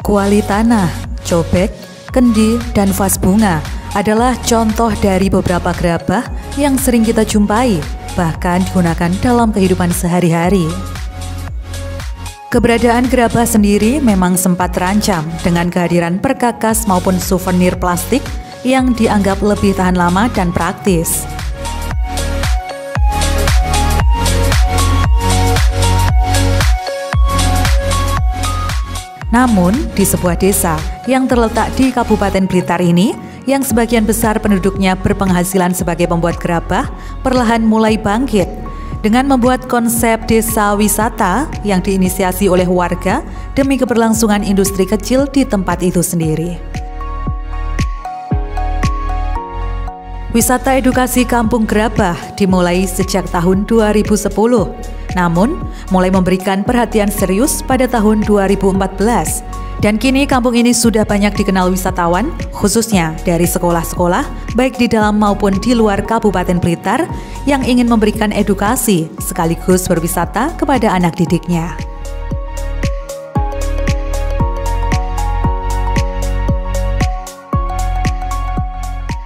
Kuali tanah, cobek, kendi, dan vas bunga adalah contoh dari beberapa gerabah yang sering kita jumpai, bahkan digunakan dalam kehidupan sehari-hari. Keberadaan gerabah sendiri memang sempat terancam dengan kehadiran perkakas maupun souvenir plastik yang dianggap lebih tahan lama dan praktis. Namun, di sebuah desa yang terletak di Kabupaten Blitar ini, yang sebagian besar penduduknya berpenghasilan sebagai pembuat gerabah, perlahan mulai bangkit dengan membuat konsep desa wisata yang diinisiasi oleh warga demi keberlangsungan industri kecil di tempat itu sendiri. Wisata edukasi Kampung Gerabah dimulai sejak tahun 2010, namun mulai memberikan perhatian serius pada tahun 2014. Dan kini kampung ini sudah banyak dikenal wisatawan, khususnya dari sekolah-sekolah, baik di dalam maupun di luar Kabupaten Blitar, yang ingin memberikan edukasi sekaligus berwisata kepada anak didiknya.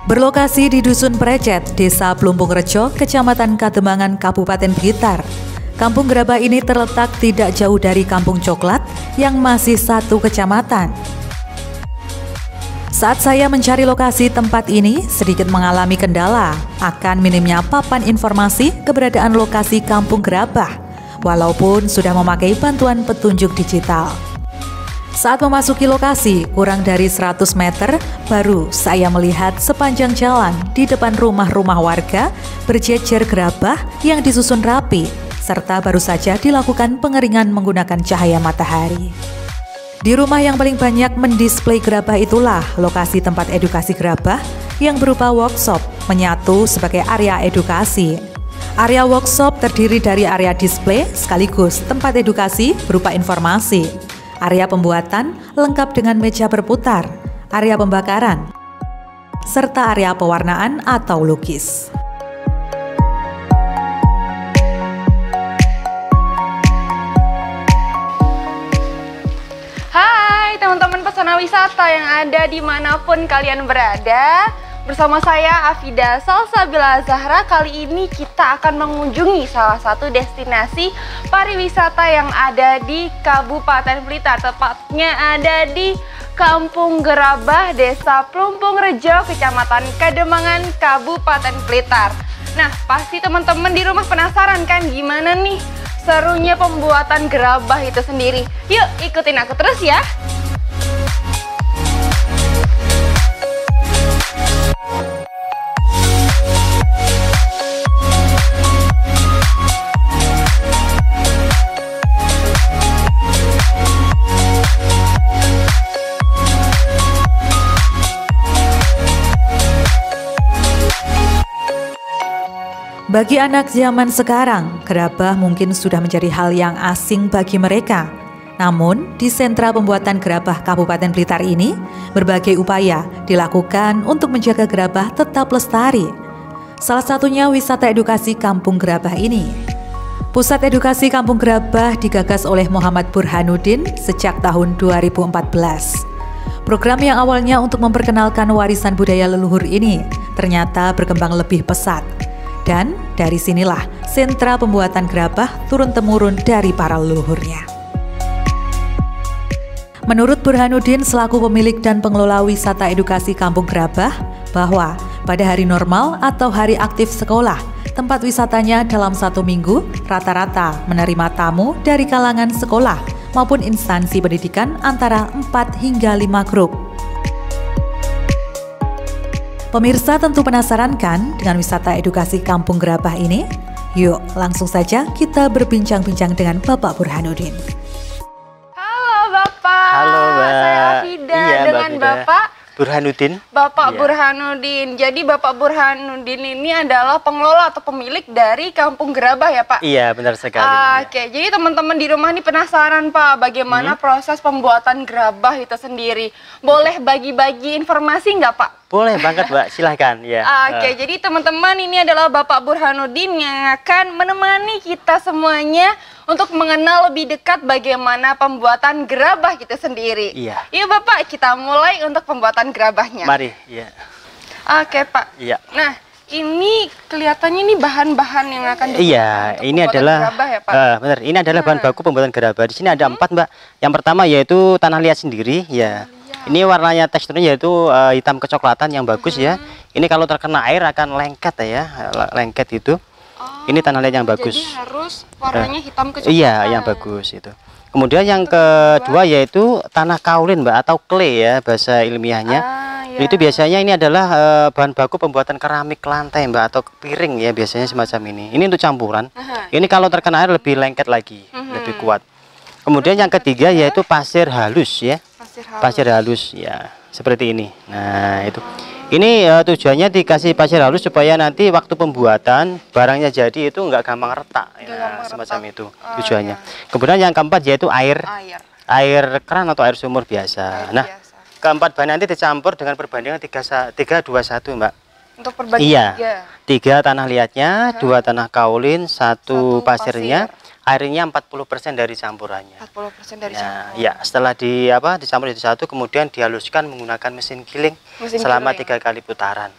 Berlokasi di Dusun Precet, Desa Plumpung Rejo, Kecamatan Kademangan, Kabupaten Blitar, Kampung Gerabah ini terletak tidak jauh dari Kampung Coklat yang masih satu kecamatan. Saat saya mencari lokasi tempat ini, sedikit mengalami kendala akan minimnya papan informasi keberadaan lokasi Kampung Gerabah, walaupun sudah memakai bantuan petunjuk digital. Saat memasuki lokasi, kurang dari 100 meter, baru saya melihat sepanjang jalan di depan rumah-rumah warga berjejer gerabah yang disusun rapi, serta baru saja dilakukan pengeringan menggunakan cahaya matahari. Di rumah yang paling banyak mendisplay gerabah itulah lokasi tempat edukasi gerabah yang berupa workshop menyatu sebagai area edukasi. Area workshop terdiri dari area display sekaligus tempat edukasi berupa informasi, area pembuatan lengkap dengan meja berputar, area pembakaran, serta area pewarnaan atau lukis. Hai teman-teman pesona wisata yang ada dimanapun kalian berada. Bersama saya Afida Salsabila Zahra, kali ini kita akan mengunjungi salah satu destinasi pariwisata yang ada di Kabupaten Blitar. Tepatnya ada di Kampung Gerabah, Desa Plumpung Rejo, Kecamatan Kademangan, Kabupaten Blitar. Nah, pasti teman-teman di rumah penasaran kan gimana nih serunya pembuatan gerabah itu sendiri. Yuk ikutin aku terus ya. Bagi anak zaman sekarang, gerabah mungkin sudah menjadi hal yang asing bagi mereka. Namun, di sentra pembuatan gerabah Kabupaten Blitar ini, berbagai upaya dilakukan untuk menjaga gerabah tetap lestari. Salah satunya wisata edukasi Kampung Gerabah ini. Pusat Edukasi Kampung Gerabah digagas oleh Muhammad Burhanuddin sejak tahun 2014. Program yang awalnya untuk memperkenalkan warisan budaya leluhur ini ternyata berkembang lebih pesat. Dan dari sinilah sentra pembuatan gerabah turun-temurun dari para leluhurnya. Menurut Burhanuddin selaku pemilik dan pengelola wisata edukasi Kampung Gerabah, bahwa pada hari normal atau hari aktif sekolah, tempat wisatanya dalam 1 minggu rata-rata menerima tamu dari kalangan sekolah maupun instansi pendidikan antara 4 hingga 5 grup. Pemirsa tentu penasaran kan dengan wisata edukasi Kampung Gerabah ini? Yuk langsung saja kita berbincang-bincang dengan Bapak Burhanuddin. Halo Bapak. Halo Mbak. Saya Afida dengan Bapak Burhanuddin. Bapak Iya. Burhanuddin. Jadi Bapak Burhanuddin ini adalah pengelola atau pemilik dari Kampung Gerabah ya Pak? Iya, benar sekali. Oke, jadi teman-teman di rumah ini penasaran Pak, bagaimana proses pembuatan gerabah itu sendiri. Boleh bagi-bagi informasi nggak Pak? Boleh banget Mbak, silahkan. Ya. Oke, jadi teman-teman ini adalah Bapak Burhanuddin yang akan menemani kita semuanya untuk mengenal lebih dekat bagaimana pembuatan gerabah itu sendiri. Iya. Iya Bapak, kita mulai untuk pembuatan gerabahnya. Mari, iya. Oke Pak. Iya. Nah, ini kelihatannya ini bahan-bahan yang akan digunakan Iya, untuk ini pembuatan adalah gerabah ya Pak? benar. Ini adalah bahan baku pembuatan gerabah. Di sini ada 4, Mbak. Yang pertama yaitu tanah liat sendiri, ya. Ini warnanya teksturnya yaitu hitam kecoklatan yang bagus ya. Ini kalau terkena air akan lengket ya, lengket itu. Ini tanah liat yang bagus. Jadi harus warnanya hitam kecoklatan. Iya, yang bagus itu. Kemudian yang kedua yaitu tanah kaolin, Mbak, atau clay ya bahasa ilmiahnya. Iya. Itu biasanya ini adalah bahan baku pembuatan keramik lantai, Mbak, atau piring ya, biasanya semacam ini. Ini untuk campuran. Ini kalau terkena air lebih lengket lagi, lebih kuat. Kemudian yang ketiga yaitu pasir halus ya. Pasir halus ya, seperti ini. Nah, itu. Ini tujuannya dikasih pasir halus supaya nanti waktu pembuatan barangnya jadi itu enggak gampang retak ya, semacam itu tujuannya. Kemudian yang keempat yaitu air keran atau air sumur biasa. Nah, keempat bahan nanti dicampur dengan perbandingan 3, 2, 1, Mbak. Untuk perbandingan iya, 3 tanah liatnya, 2 tanah kaolin, 1 pasirnya. Airnya 40% dari campurannya. 40% dari campuran. Ya, setelah dicampur jadi satu, kemudian dihaluskan menggunakan mesin giling selama 3 kali putaran.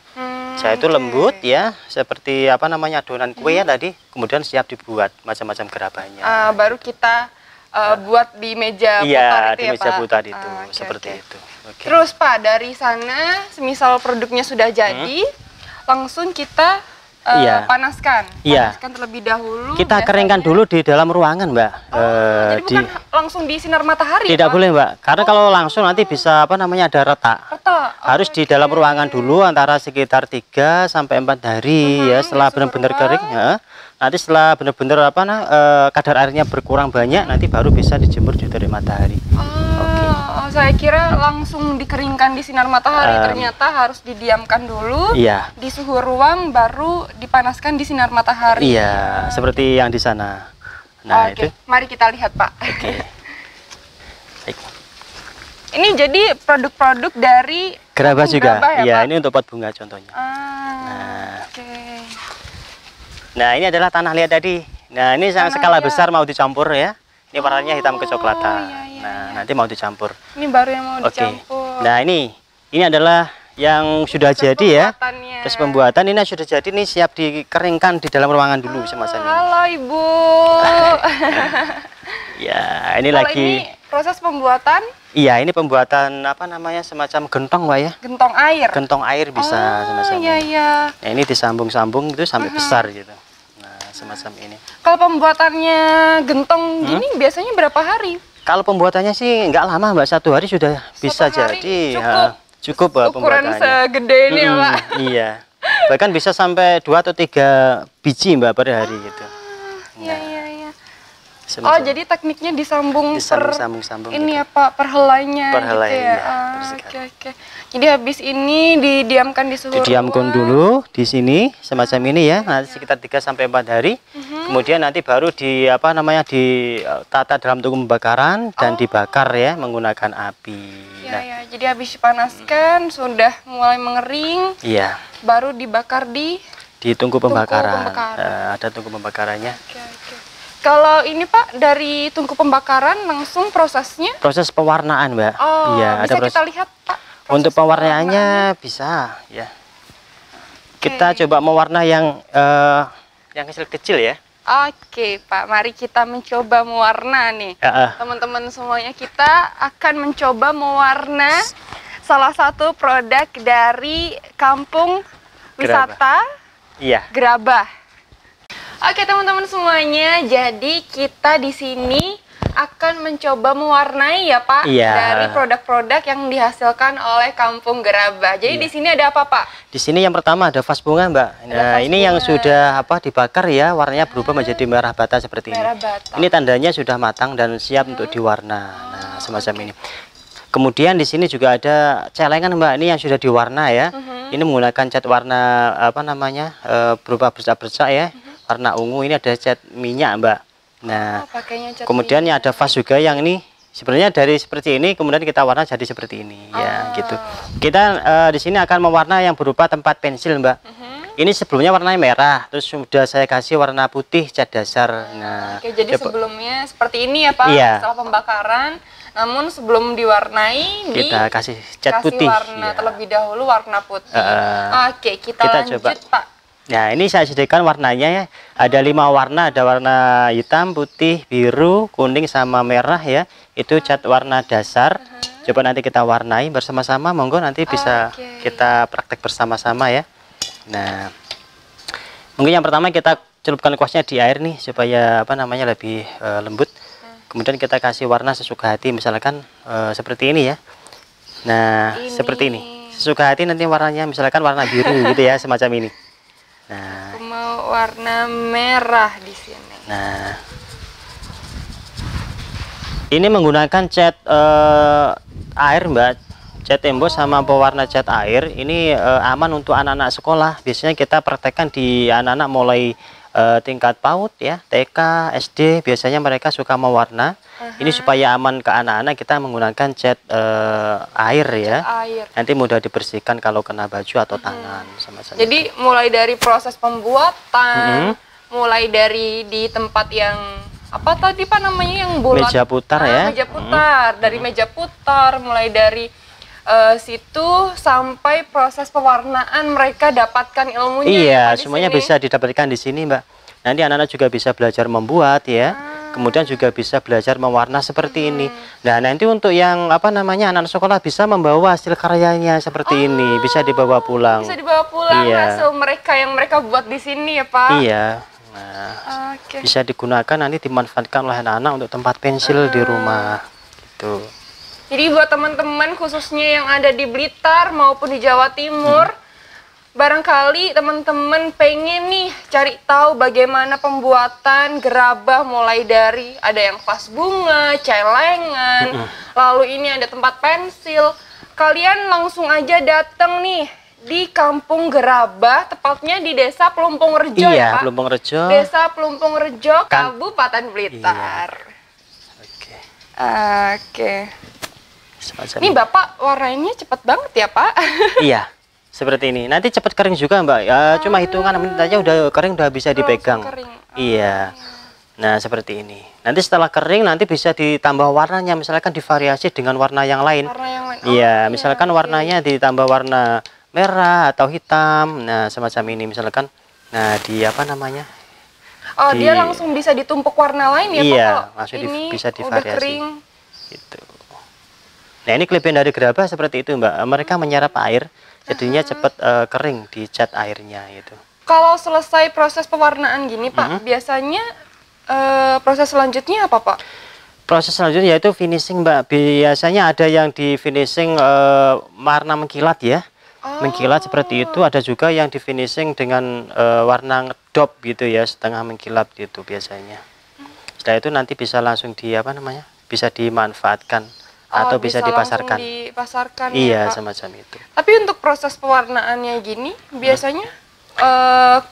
Saya itu lembut ya, seperti adonan kue ya tadi. Kemudian siap dibuat macam-macam gerabahnya. Baru kita buat di meja putar itu di ya meja Pak? putar itu, seperti itu. Terus Pak, dari sana, semisal produknya sudah jadi, langsung kita panaskan terlebih dahulu. Kita keringkan dulu di dalam ruangan, Mbak. Jadi bukan langsung di sinar matahari. Tidak boleh, Mbak. Karena kalau langsung nanti bisa ada retak. Harus di dalam ruangan dulu antara sekitar 3 sampai 4 hari ya, setelah benar-benar kering ya. Nanti setelah benar-benar kadar airnya berkurang banyak, nanti baru bisa dijemur di terik matahari. Saya kira langsung dikeringkan di sinar matahari, ternyata harus didiamkan dulu di suhu ruang, baru dipanaskan di sinar matahari. Iya, seperti yang di sana. Nah, itu. Mari kita lihat, Pak. Baik. Ini jadi produk-produk dari gerabah juga. Iya, ini untuk pot bunga contohnya. Nah, ini adalah tanah liat tadi. Nah, ini yang skala besar mau dicampur ya. Ini warnanya hitam kecoklatan. Nah, nanti mau dicampur. Ini baru yang mau dicampur. Nah, ini adalah yang sudah jadi ya. Terus pembuatan ini sudah jadi, nih siap dikeringkan di dalam ruangan dulu semacam ini. Halo Ibu. Ya, ini kalau lagi. Ini proses pembuatan? Iya, ini pembuatan semacam gentong, Mbak ya. Gentong air. Gentong air bisa semacam ini. Iya. Nah, ini disambung-sambung itu sampai besar gitu. Nah, semacam ini. Kalau pembuatannya gentong gini biasanya berapa hari? Kalau pembuatannya sih nggak lama, Mbak. 1 hari sudah bisa jadi. Cukup ukuran segede ini ya, Pak. Iya. Bahkan bisa sampai 2 atau 3 biji, Mbak, per hari gitu. Iya. Jadi tekniknya disambung ini gitu. ya Pak, perhelainya gitu ya. Oke. Jadi habis ini didiamkan di suhu didiamkan dulu di sini semacam ini ya, nanti sekitar 3 sampai 4 hari. Kemudian nanti baru ditata dalam tungku pembakaran dan dibakar ya menggunakan api. Jadi habis dipanaskan sudah mulai mengering. Iya. Baru dibakar di tungku pembakaran. Ada tungku pembakarannya. Kalau ini Pak, dari tungku pembakaran langsung prosesnya? Proses pewarnaan, Mbak. Iya, bisa kita lihat Pak? Untuk pewarnaannya bisa ya. Kita coba mewarna yang kecil-kecil ya. Oke Pak, mari kita mencoba mewarna nih. Teman-teman semuanya, kita akan mencoba mewarna salah satu produk dari kampung wisata Gerabah. Oke teman-teman semuanya, jadi kita di sini akan mencoba mewarnai ya Pak dari produk-produk yang dihasilkan oleh Kampung Gerabah. Jadi di sini ada apa Pak? Di sini yang pertama ada vas bunga, Mbak. Nah, ini yang sudah dibakar ya, warnanya berubah menjadi merah bata seperti ini. Ini tandanya sudah matang dan siap untuk diwarna. Nah, semacam ini. Kemudian di sini juga ada celengan, Mbak. Ini yang sudah diwarna ya. Ini menggunakan cat warna berupa bercak-bercak ya. Warna ungu, ini ada cat minyak, Mbak. Nah, kemudian ada vas juga yang ini sebenarnya dari seperti ini, kemudian kita warna jadi seperti ini ya gitu. Kita di sini akan mewarna yang berupa tempat pensil, Mbak. Ini sebelumnya warnanya merah, terus sudah saya kasih warna putih cat dasar. Nah, oke, jadi sebelumnya seperti ini ya Pak, iya. setelah pembakaran. Namun sebelum diwarnai, kita kasih cat putih. Warna terlebih dahulu warna putih. Oke, kita lanjut coba. Pak. Nah, ini saya sediakan warnanya ya. Ada 5 warna, ada warna hitam, putih, biru, kuning, sama merah ya. Itu cat warna dasar. Coba nanti kita warnai bersama-sama. Monggo nanti bisa kita praktek bersama-sama ya. Nah, mungkin yang pertama kita celupkan kuasnya di air nih supaya lebih lembut. Kemudian kita kasih warna sesuka hati, misalkan seperti ini ya. Nah, seperti ini. Sesuka hati nanti warnanya misalkan warna biru gitu ya, semacam ini. Nah, aku mau warna merah di sini. Nah, ini menggunakan cat air Mbak. Cat tembok sama pewarna cat air ini aman untuk anak-anak sekolah. Biasanya kita praktekkan di anak-anak mulai tingkat PAUD ya, TK, SD. Biasanya mereka suka mewarna. Ini supaya aman ke anak-anak, kita menggunakan cat air ya. Nanti mudah dibersihkan kalau kena baju atau tangan sama-sama. Jadi mulai dari proses pembuatan, mulai dari di tempat yang apa tadi Pak namanya yang bulat, meja putar ya. Meja putar, dari meja putar, mulai dari situ sampai proses pewarnaan mereka dapatkan ilmunya. Iya, semuanya bisa didapatkan di sini Mbak. Nanti anak-anak juga bisa belajar membuat ya. Kemudian juga bisa belajar mewarna seperti ini. Nah, nanti untuk yang anak sekolah bisa membawa hasil karyanya seperti ini, bisa dibawa pulang. Bisa dibawa pulang hasil mereka buat di sini ya Pak. Iya. Nah, bisa digunakan nanti dimanfaatkan oleh anak-anak untuk tempat pensil di rumah gitu. Jadi buat teman-teman khususnya yang ada di Blitar maupun di Jawa Timur, barangkali teman-teman pengen nih cari tahu bagaimana pembuatan gerabah, mulai dari ada yang vas bunga, celengan, lalu ini ada tempat pensil. Kalian langsung aja datang nih di Kampung Gerabah, tepatnya di Desa Pelumpung Rejo ya Pak? Pelumpung Rejo. Desa Pelumpung Rejo, Kabupaten Blitar. Oke. Ini Bapak warnanya cepet banget ya Pak? Iya, seperti ini. Nanti cepat kering juga Mbak. Ya, cuma hitungan menit aja udah kering, udah bisa dipegang. Iya. Nah, seperti ini. Nanti setelah kering nanti bisa ditambah warnanya, misalkan divariasi dengan warna yang lain. Iya, misalkan warnanya ditambah warna merah atau hitam. Nah, semacam ini misalkan. Nah, dia langsung bisa ditumpuk warna lain ya Pak? Iya, langsung bisa divariasi. Gitu. Nah, ini kelebihan dari gerabah seperti itu Mbak. Mereka menyerap air, jadinya cepat kering di cat airnya itu. Kalau selesai proses pewarnaan gini Pak, biasanya proses selanjutnya apa Pak? Proses selanjutnya yaitu finishing Mbak. Biasanya ada yang di finishing warna mengkilat ya. Mengkilat seperti itu. Ada juga yang di finishing dengan warna ngedop gitu ya, setengah mengkilat gitu biasanya. Setelah itu nanti bisa langsung bisa dimanfaatkan. Atau bisa dipasarkan. Iya, ya, semacam itu. Tapi untuk proses pewarnaannya gini, biasanya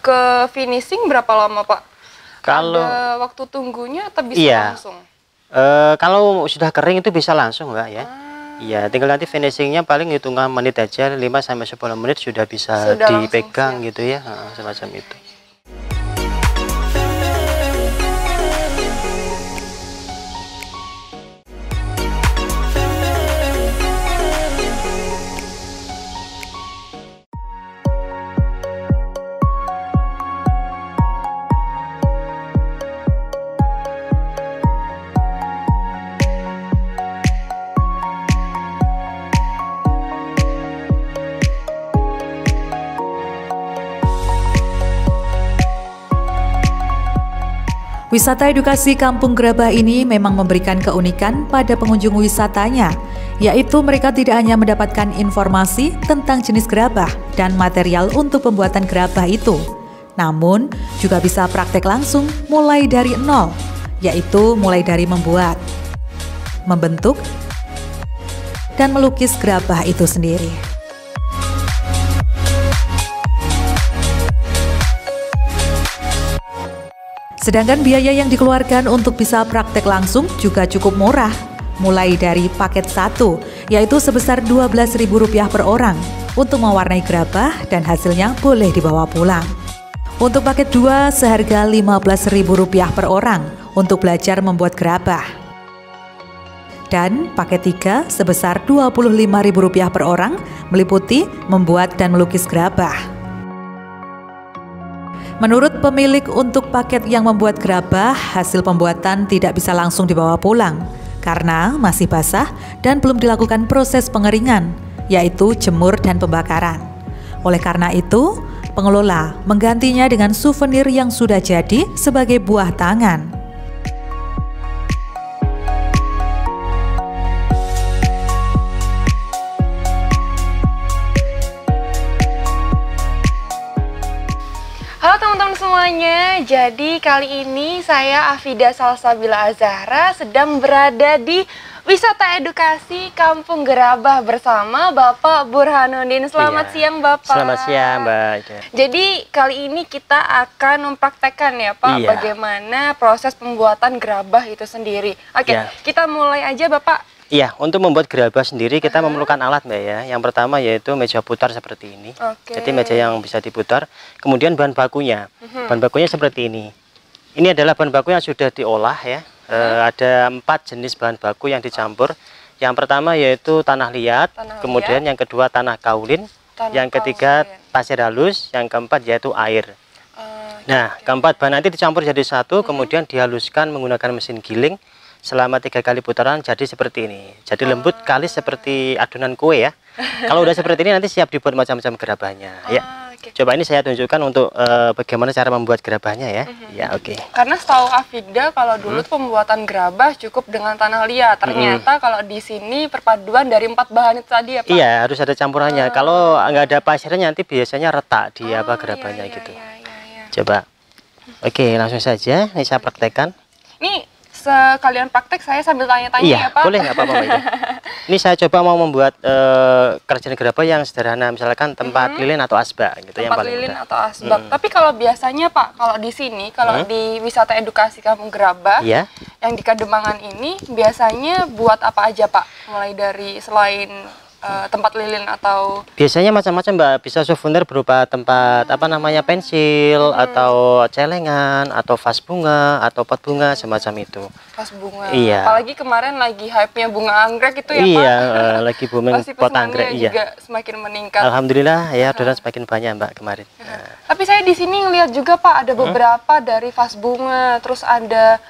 ke finishing berapa lama Pak? Kalau ada waktu tunggunya atau bisa langsung? Kalau sudah kering itu bisa langsung Mbak ya. Iya, tinggal nanti finishingnya paling hitungan menit aja, 5-10 menit sudah bisa dipegang gitu ya, semacam itu. Wisata edukasi Kampung Gerabah ini memang memberikan keunikan pada pengunjung wisatanya, yaitu mereka tidak hanya mendapatkan informasi tentang jenis gerabah dan material untuk pembuatan gerabah itu, namun juga bisa praktek langsung mulai dari nol, yaitu mulai dari membuat, membentuk, dan melukis gerabah itu sendiri. Sedangkan biaya yang dikeluarkan untuk bisa praktek langsung juga cukup murah, mulai dari paket 1, yaitu sebesar Rp12.000 per orang. untuk mewarnai gerabah dan hasilnya boleh dibawa pulang. Untuk paket 2 seharga Rp15.000 per orang untuk belajar membuat gerabah. Dan paket 3 sebesar Rp25.000 per orang meliputi membuat dan melukis gerabah. Menurut pemilik untuk paket yang membuat gerabah, hasil pembuatan tidak bisa langsung dibawa pulang karena masih basah dan belum dilakukan proses pengeringan, yaitu jemur dan pembakaran. Oleh karena itu, pengelola menggantinya dengan souvenir yang sudah jadi sebagai buah tangan. Halo teman-teman semuanya, jadi kali ini saya Afida Salsabila Azahra sedang berada di wisata edukasi Kampung Gerabah bersama Bapak Burhanuddin. Selamat siang Bapak. Selamat siang Mbak. Jadi kali ini kita akan mempraktekkan ya Pak, bagaimana proses pembuatan gerabah itu sendiri. Oke, kita mulai aja Bapak. Iya, untuk membuat gerabah sendiri kita memerlukan alat Mbak ya. Yang pertama yaitu meja putar seperti ini. Jadi meja yang bisa diputar. Kemudian bahan bakunya. Bahan bakunya seperti ini. Ini adalah bahan baku yang sudah diolah ya. Ada 4 jenis bahan baku yang dicampur. Yang pertama yaitu tanah liat. Kemudian yang kedua tanah kaulin. Yang ketiga pasir halus. Yang keempat yaitu air. Nah, keempat bahan nanti dicampur jadi satu. Kemudian dihaluskan menggunakan mesin giling. Selama 3 kali putaran jadi seperti ini. Jadi lembut kalis seperti adonan kue ya. Kalau udah seperti ini nanti siap dibuat macam-macam gerabahnya. Ya. Coba ini saya tunjukkan untuk bagaimana cara membuat gerabahnya ya. Ya oke. Karena setahu Afida kalau dulu pembuatan gerabah cukup dengan tanah liat. Ternyata kalau di sini perpaduan dari 4 bahan itu tadi ya Pak. Iya, harus ada campurannya. Kalau nggak ada pasirnya nanti biasanya retak di gerabahnya gitu. Coba. Oke, langsung saja ini saya praktekkan. Ini sekalian praktek saya sambil tanya-tanya ya Pak. Boleh nggak apa-apa ya. Ini saya coba mau membuat kerajinan gerabah yang sederhana, misalkan tempat lilin atau asbak gitu. Tempat lilin atau asbak. Tapi kalau biasanya Pak, kalau di sini, kalau di wisata edukasi Kampung Gerabah yang di Kademangan ini biasanya buat apa aja Pak? Mulai dari selain tempat lilin atau biasanya macam-macam Mbak, bisa souvenir berupa tempat pensil atau celengan atau vas bunga atau pot bunga semacam itu. Vas bunga. Iya. Apalagi kemarin lagi hype-nya bunga anggrek itu ya Pak. Iya, lagi booming pot anggrek juga semakin meningkat. Alhamdulillah ya, orderan semakin banyak Mbak kemarin. Tapi saya di sini ngelihat juga Pak ada beberapa dari vas bunga, terus ada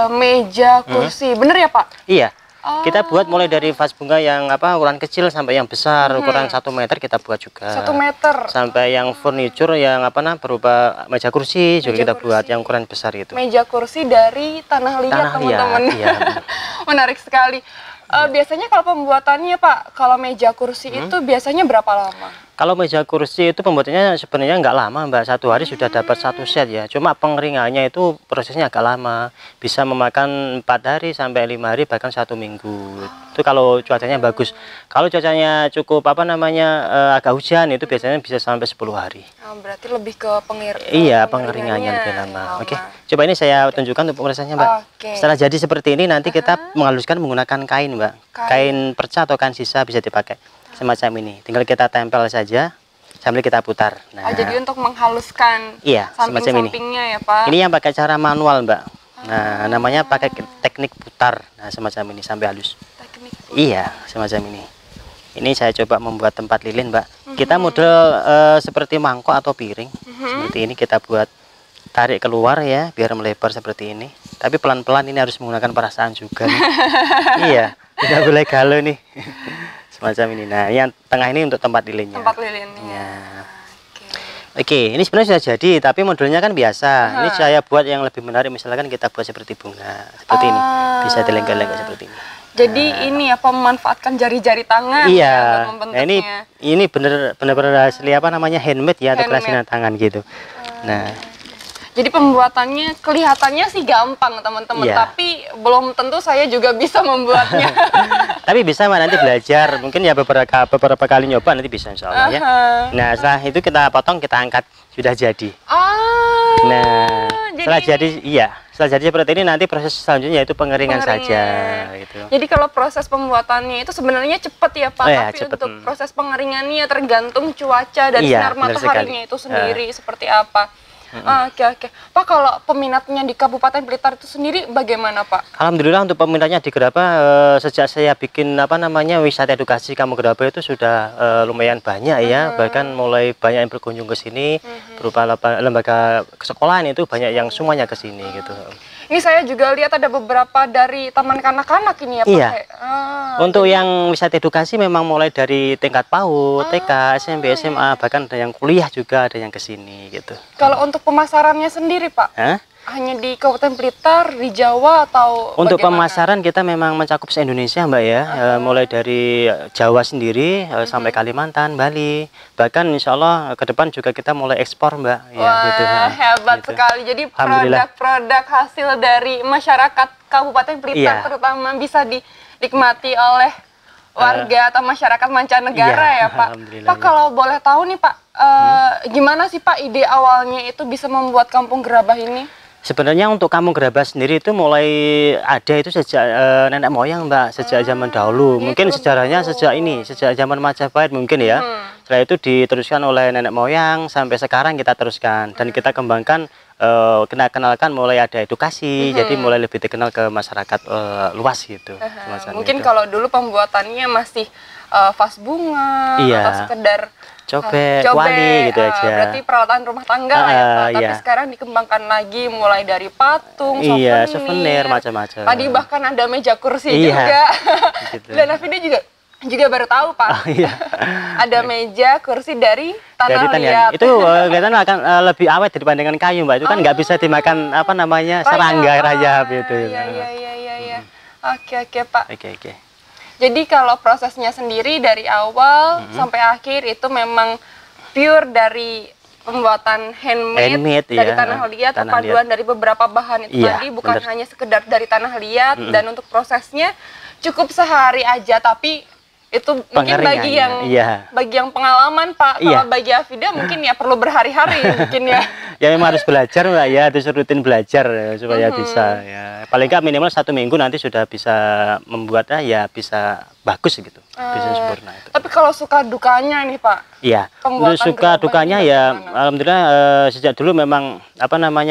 meja, kursi. Bener ya Pak? Iya. Kita buat mulai dari vas bunga yang ukuran kecil sampai yang besar, ukuran 1 meter kita buat juga. 1 meter. Sampai yang furniture yang berupa meja kursi juga kita buat yang ukuran besar itu. Meja kursi dari tanah liat teman-teman. Iya. Menarik sekali. Biasanya kalau pembuatannya Pak, kalau meja kursi itu biasanya berapa lama? Kalau meja kursi itu pembuatannya sebenarnya nggak lama Mbak, 1 hari sudah dapat 1 set ya. Cuma pengeringannya itu prosesnya agak lama, bisa memakan 4 hari sampai 5 hari bahkan 1 minggu. Itu kalau cuacanya bagus. Kalau cuacanya cukup agak hujan itu biasanya bisa sampai 10 hari. Berarti lebih ke pengeringannya lebih lama. Oke, coba ini saya tunjukkan untuk pemrosesannya Mbak. Setelah jadi seperti ini nanti kita menghaluskan menggunakan kain Mbak. Kain perca atau kain sisa bisa dipakai. Semacam ini, tinggal kita tempel saja sambil kita putar. Nah, jadi untuk menghaluskan samping-sampingnya ya Pak. Ini yang pakai cara manual Mbak. Nah, namanya pakai teknik putar. Nah, semacam ini sampai halus. Teknik putar. Iya, semacam ini. Ini saya coba membuat tempat lilin Mbak. Kita model seperti mangkok atau piring. Seperti ini kita buat, tarik keluar ya, biar melebar seperti ini. Tapi pelan-pelan, ini harus menggunakan perasaan juga nih. Iya, tidak boleh galau nih. Semacam ini. Nah, yang tengah ini untuk tempat lilinnya. Tempat lilinnya. Oke, ini sebenarnya sudah jadi, tapi modelnya kan biasa. Ini saya buat yang lebih menarik, misalkan kita buat seperti bunga, seperti ini. Bisa dilengket-lengket seperti ini. Jadi ini memanfaatkan jari-jari tangan. Iya. Nah, ini benar-benar asli handmade ya, atau kerajinan tangan gitu. Nah, jadi pembuatannya kelihatannya sih gampang teman-teman, tapi belum tentu saya juga bisa membuatnya. Tapi bisa Mbak, nanti belajar, mungkin ya beberapa kali nyoba nanti bisa insya Allah ya. Nah, setelah itu kita potong, kita angkat, sudah jadi. Nah, setelah jadi Setelah jadi seperti ini nanti proses selanjutnya yaitu pengeringan saja gitu. Jadi kalau proses pembuatannya itu sebenarnya cepat ya Pak, tapi cepet. Untuk proses pengeringannya tergantung cuaca dan sinar mataharinya itu sendiri seperti apa. Oke. Pak, kalau peminatnya di Kabupaten Blitar itu sendiri bagaimana Pak? Alhamdulillah untuk peminatnya di Gerabah sejak saya bikin wisata edukasi Kampung Gerabah itu sudah lumayan banyak ya, bahkan mulai banyak yang berkunjung ke sini berupa lembaga sekolahan itu banyak yang semuanya ke sini gitu. Ini saya juga lihat ada beberapa dari taman kanak-kanak ini ya Pak. Iya. Untuk yang wisata edukasi memang mulai dari tingkat PAUD, TK, SMP, SMA, bahkan ada yang kuliah juga ada yang ke sini gitu. Kalau untuk pemasarannya sendiri Pak? Hanya di Kabupaten Blitar, di Jawa atau untuk bagaimana? pemasaran kita memang mencakup se-Indonesia Mbak ya, mulai dari Jawa sendiri sampai Kalimantan, Bali, bahkan insya Allah ke depan juga kita mulai ekspor Mbak. Wah, gitu. Hebat sekali. Jadi produk-produk hasil dari masyarakat Kabupaten Blitar terutama bisa dinikmati oleh warga atau masyarakat mancanegara ya Pak. Pak, kalau boleh tahu nih Pak, gimana sih Pak ide awalnya itu bisa membuat Kampung Gerabah ini? Sebenarnya untuk Kampung Gerabah sendiri itu mulai ada itu sejak nenek moyang Mbak, sejak zaman dahulu. Mungkin sejarahnya sejak zaman Majapahit mungkin ya. Setelah itu diteruskan oleh nenek moyang sampai sekarang kita teruskan dan kita kembangkan, kenalkan mulai ada edukasi, jadi mulai lebih dikenal ke masyarakat luas gitu. Mungkin kalau dulu pembuatannya masih vas bunga atau sekedar cobek, wali gitu aja. Berarti peralatan rumah tangga lah ya Pak. Tapi sekarang dikembangkan lagi mulai dari patung, souvenir macam-macam. Tadi bahkan ada meja kursi juga. Gitu. Dan Afida juga baru tahu Pak. Ada meja kursi dari tanah liat. Itu kelihatan akan lebih awet dibandingkan kayu Mbak. Itu kan nggak bisa dimakan serangga, rayap gitu. Iya. Oke Pak. Oke. Jadi kalau prosesnya sendiri dari awal sampai akhir itu memang pure dari pembuatan handmade dari tanah liat, perpaduan dari beberapa bahan itu tadi, bukan hanya sekedar dari tanah liat. Dan untuk prosesnya cukup sehari aja, tapi itu mungkin bagi yang pengalaman Pak. Kalau bagi Afida mungkin ya perlu berhari-hari mungkin ya. Ya memang harus belajar Mbak ya, harus rutin belajar supaya bisa ya. Paling nggak minimal 1 minggu nanti sudah bisa membuatnya ya bisa bagus gitu, bisa sempurna itu. Tapi kalau suka dukanya nih Pak? Iya. Untuk suka dukanya ya alhamdulillah sejak dulu memang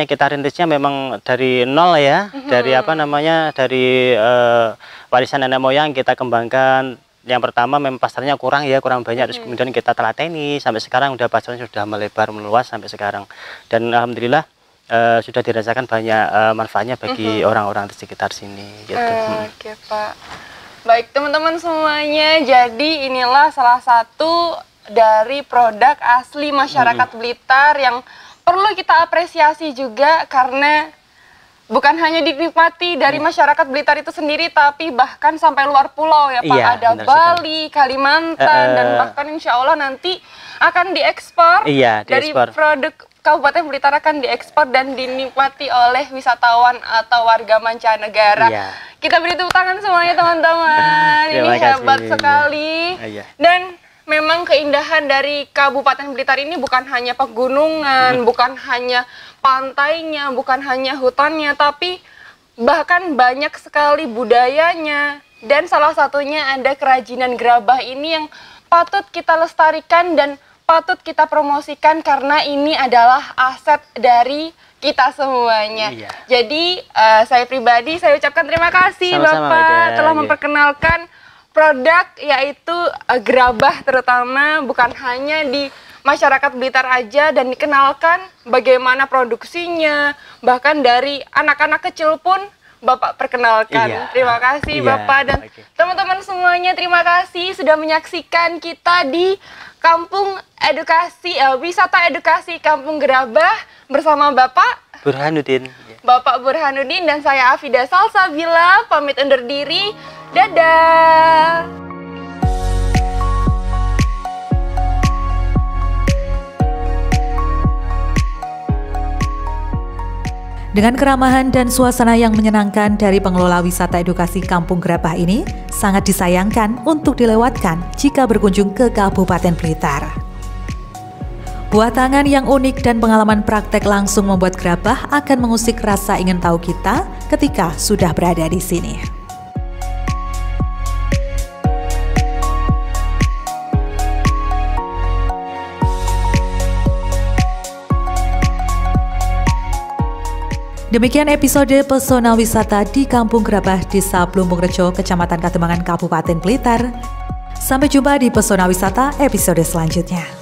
kita rintisnya memang dari nol ya, dari dari warisan nenek moyang kita kembangkan. Yang pertama memang pasarnya kurang banyak, terus kemudian kita telateni sampai sekarang udah pasarnya sudah melebar meluas sampai sekarang, dan alhamdulillah sudah dirasakan banyak manfaatnya bagi orang-orang di sekitar sini gitu. Oke Pak, baik teman-teman semuanya, jadi inilah salah satu dari produk asli masyarakat Blitar yang perlu kita apresiasi juga, karena bukan hanya dinikmati dari masyarakat Blitar itu sendiri, tapi bahkan sampai luar pulau ya Pak. Ada Bali, Kalimantan, dan bahkan insya Allah nanti akan diekspor. Dari produk Kabupaten Blitar akan diekspor dan dinikmati oleh wisatawan atau warga mancanegara. Kita beri tepuk tangan semuanya teman-teman. Ini hebat sekali. Dan memang keindahan dari Kabupaten Blitar ini bukan hanya pegunungan, bukan hanya pantainya, bukan hanya hutannya, tapi bahkan banyak sekali budayanya. Dan salah satunya ada kerajinan gerabah ini yang patut kita lestarikan dan patut kita promosikan, karena ini adalah aset dari kita semuanya. Jadi saya pribadi saya ucapkan terima kasih Bapak telah memperkenalkan produk yaitu gerabah, terutama bukan hanya di masyarakat Blitar aja, dan dikenalkan bagaimana produksinya, bahkan dari anak-anak kecil pun Bapak perkenalkan. Terima kasih Bapak dan teman-teman semuanya, terima kasih sudah menyaksikan kita di Kampung Edukasi, Wisata Edukasi Kampung Gerabah bersama Bapak Burhanuddin. Bapak Burhanuddin dan saya Afida Salsabila pamit undur diri. Dadah. Dengan keramahan dan suasana yang menyenangkan dari pengelola wisata edukasi Kampung Gerabah ini, sangat disayangkan untuk dilewatkan jika berkunjung ke Kabupaten Blitar. Buah tangan yang unik dan pengalaman praktek langsung membuat gerabah akan mengusik rasa ingin tahu kita ketika sudah berada di sini. Demikian episode Pesona Wisata di Kampung Gerabah, Desa Plumbungrejo, Kecamatan Katembangan, Kabupaten Blitar. Sampai jumpa di Pesona Wisata episode selanjutnya.